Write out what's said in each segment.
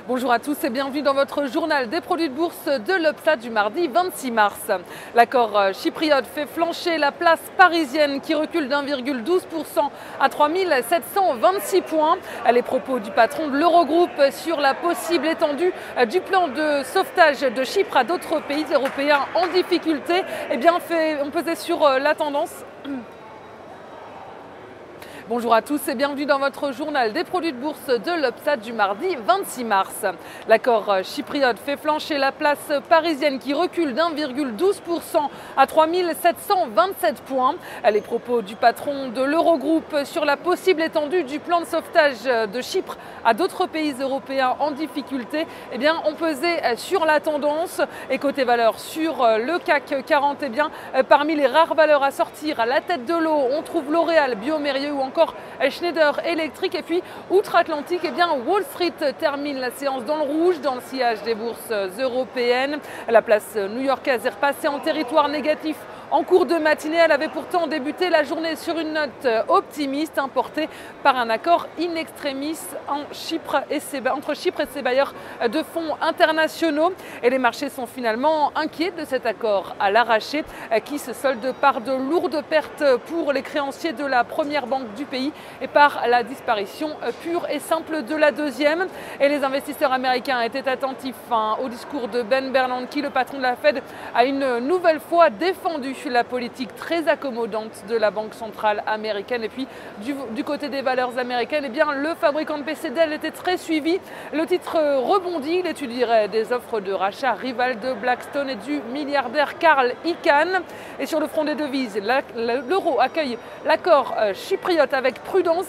Bonjour à tous et bienvenue dans votre journal des produits de bourse de l'Upsa du mardi 26 mars. L'accord chypriote fait flancher la place parisienne qui recule d'1,12% à 3 726 points. Les propos du patron de l'Eurogroupe sur la possible étendue du plan de sauvetage de Chypre à d'autres pays européens en difficulté ont pesé sur la tendance. Bonjour à tous et bienvenue dans votre journal des produits de bourse de l'Upsa du mardi 26 mars. L'accord chypriote fait flancher la place parisienne qui recule d'1,12% à 3 727 points. Les propos du patron de l'Eurogroupe sur la possible étendue du plan de sauvetage de Chypre à d'autres pays européens en difficulté ont pesé sur la tendance. Et côté valeur sur le CAC 40, parmi les rares valeurs à sortir à la tête de l'eau, on trouve L'Oréal, bioMérieux ou encore Schneider Electric. Et puis outre-Atlantique, Wall Street termine la séance dans le rouge dans le sillage des bourses européennes. La place new-yorkaise est repassée en territoire négatif en cours de matinée. Elle avait pourtant débuté la journée sur une note optimiste, portée par un accord in extremis entre Chypre et ses bailleurs de fonds internationaux. Et les marchés sont finalement inquiets de cet accord à l'arraché qui se solde par de lourdes pertes pour les créanciers de la première banque du pays et par la disparition pure et simple de la deuxième. Et les investisseurs américains étaient attentifs au discours de Ben Bernanke, le patron de la Fed, a une nouvelle fois défendu la politique très accommodante de la Banque centrale américaine. Et puis du côté des valeurs américaines, le fabricant de PC Dell était très suivi. Le titre rebondit, il étudierait des offres de rachat rival de Blackstone et du milliardaire Carl Icahn. Et sur le front des devises, l'euro accueille l'accord chypriote avec prudence.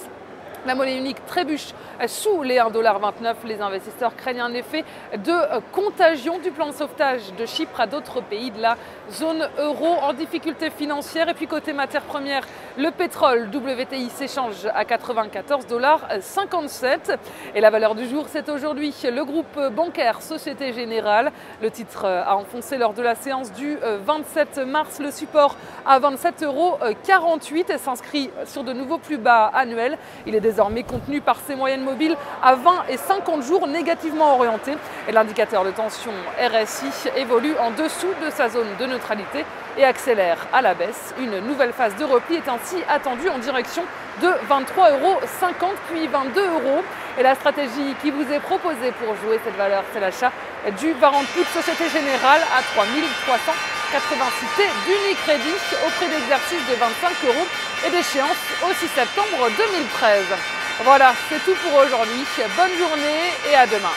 La monnaie unique trébuche sous les 1,29 $. Les investisseurs craignent un effet de contagion du plan de sauvetage de Chypre à d'autres pays de la zone euro en difficulté financière. Et puis côté matières premières, le pétrole WTI s'échange à 94,57 $. Et la valeur du jour, c'est aujourd'hui le groupe bancaire Société Générale. Le titre a enfoncé lors de la séance du 27 mars le support à 27,48 € et s'inscrit sur de nouveaux plus bas annuels. Il est désormais contenu par ses moyennes mobiles à 20 et 50 jours négativement orientées. Et l'indicateur de tension RSI évolue en dessous de sa zone de neutralité et accélère à la baisse. Une nouvelle phase de repli est ainsi attendue en direction de 23,50 € puis 22 €. Et la stratégie qui vous est proposée pour jouer cette valeur, c'est l'achat du warrant put Société Générale à 3 386 T d'Unicredit au prix d'exercice de 25 € et d'échéance au 6 septembre 2013. Voilà, c'est tout pour aujourd'hui. Bonne journée et à demain.